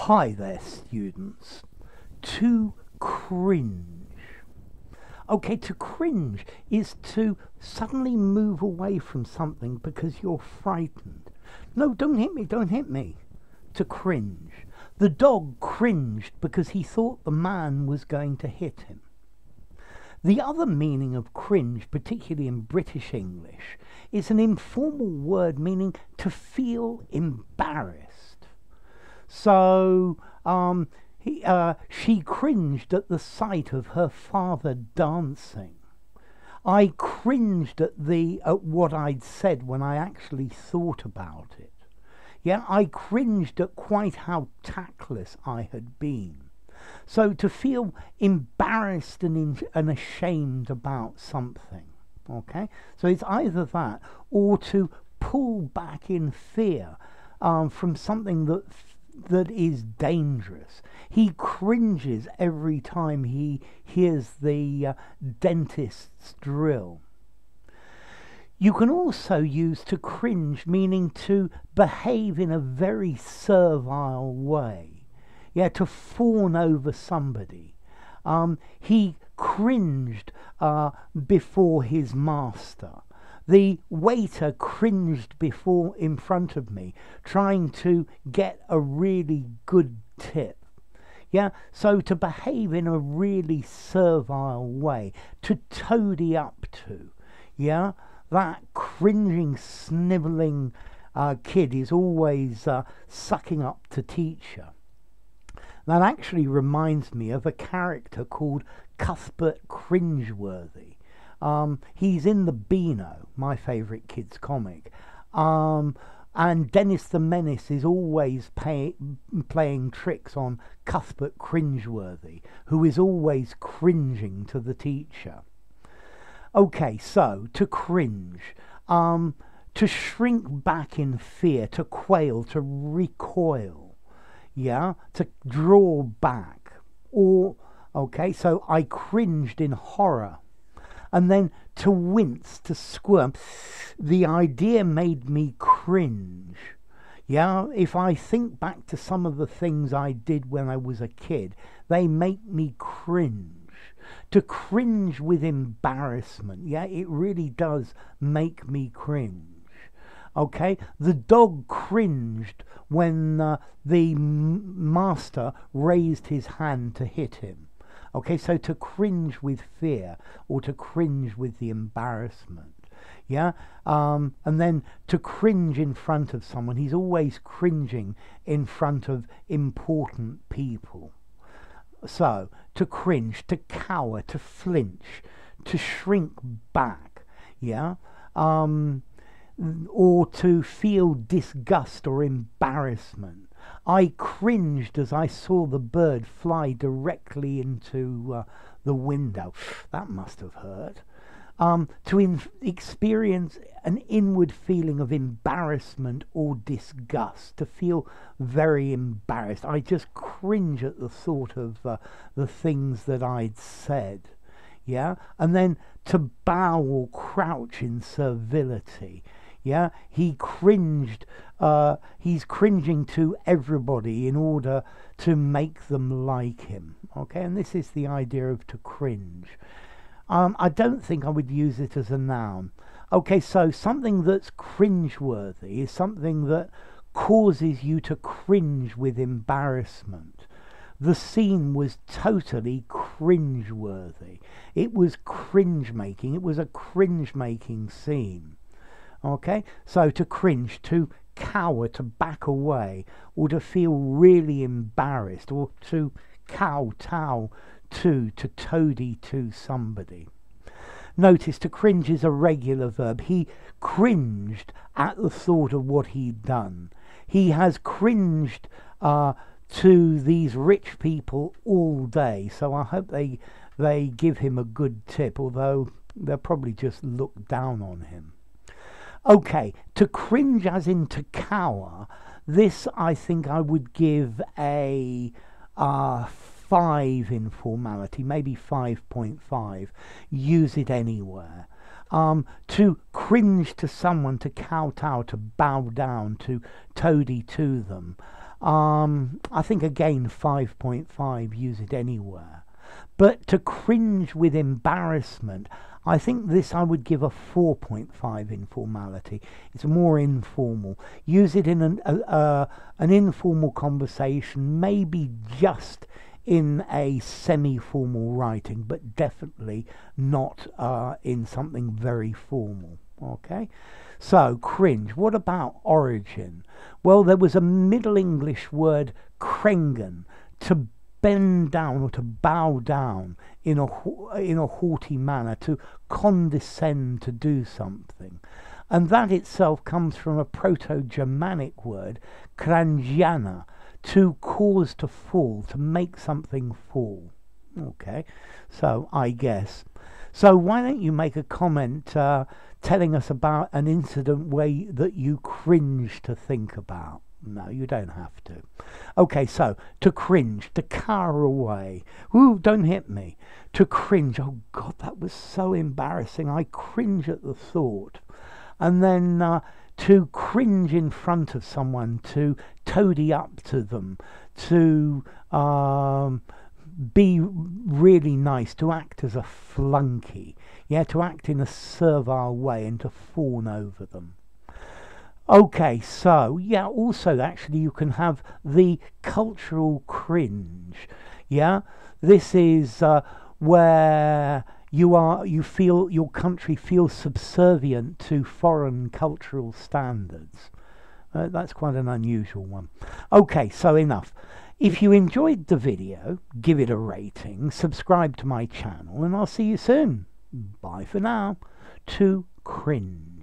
Hi there, students. To cringe. Okay, to cringe is to suddenly move away from something because you're frightened. No, don't hit me, don't hit me. To cringe. The dog cringed because he thought the man was going to hit him. The other meaning of cringe, particularly in British English, is an informal word meaning to feel embarrassed. So, she cringed at the sight of her father dancing. I cringed at what I'd said when I actually thought about it. Yeah, I cringed at quite how tactless I had been. So to feel embarrassed and ashamed about something, okay? So it's either that or to pull back in fear from something that is dangerous. He cringes every time he hears the dentist's drill. You can also use to cringe meaning to behave in a very servile way. Yeah, to fawn over somebody. He cringed before his master. The waiter cringed in front of me, trying to get a really good tip. Yeah, so to behave in a really servile way, to toady up to. Yeah, that cringing, snivelling kid is always sucking up to teacher. That actually reminds me of a character called Cuthbert Cringeworthy. He's in the Beano, my favourite kids' comic. And Dennis the Menace is always playing tricks on Cuthbert Cringeworthy, who is always cringing to the teacher. Okay, so to cringe, to shrink back in fear, to quail, to recoil. Yeah, to draw back. Or, okay, so I cringed in horror. And then to wince, to squirm. The idea made me cringe. Yeah, if I think back to some of the things I did when I was a kid, they make me cringe. To cringe with embarrassment. Yeah, it really does make me cringe. Okay, the dog cringed when the master raised his hand to hit him. Okay, so to cringe with fear or to cringe with the embarrassment. Yeah, and then to cringe in front of someone. He's always cringing in front of important people. So to cringe, to cower, to flinch, to shrink back. Yeah. Or to feel disgust or embarrassment. I cringed as I saw the bird fly directly into the window. That must have hurt. To experience an inward feeling of embarrassment or disgust, to feel very embarrassed. I just cringe at the thought of the things that I'd said. Yeah, and then to bow or crouch in servility. Yeah, he cringed, he's cringing to everybody in order to make them like him. Okay, and this is the idea of to cringe. I don't think I would use it as a noun. Okay, so something that's cringeworthy is something that causes you to cringe with embarrassment. The scene was totally cringeworthy. It was cringe-making. It was a cringe-making scene. Okay, so to cringe, to cower, to back away, or to feel really embarrassed, or to kowtow to toady to somebody. Notice to cringe is a regular verb. He cringed at the thought of what he'd done. He has cringed to these rich people all day, so I hope they give him a good tip, although they'll probably just look down on him. Okay, to cringe as in to cower, this I think I would give a 5 in formality, maybe 5.5. Use it anywhere. To cringe to someone, to kowtow, to bow down, to toady to them. I think again 5.5, use it anywhere. But to cringe with embarrassment, I think this I would give a 4.5 informality. It's more informal. Use it in an informal conversation, maybe just in a semi-formal writing, but definitely not in something very formal. Okay, so cringe. What about origin? Well, there was a Middle English word krengen, to bend down or to bow down in a haughty manner, to condescend to do something. And that itself comes from a Proto-Germanic word, krangiana, to cause to fall, to make something fall. Okay, so I guess. So why don't you make a comment telling us about an incident that you cringe to think about? No, you don't have to. Okay, so to cringe, to cower away. Ooh, don't hit me. To cringe, oh God, that was so embarrassing. I cringe at the thought. And then to cringe in front of someone, to toady up to them, to be really nice, to act as a flunky. Yeah, to act in a servile way and to fawn over them. Okay, so yeah, also actually you can have the cultural cringe. Yeah, this is where you feel your country feels subservient to foreign cultural standards. That's quite an unusual one. Okay, so enough. If you enjoyed the video, give it a rating, subscribe to my channel, and I'll see you soon. Bye for now. To cringe.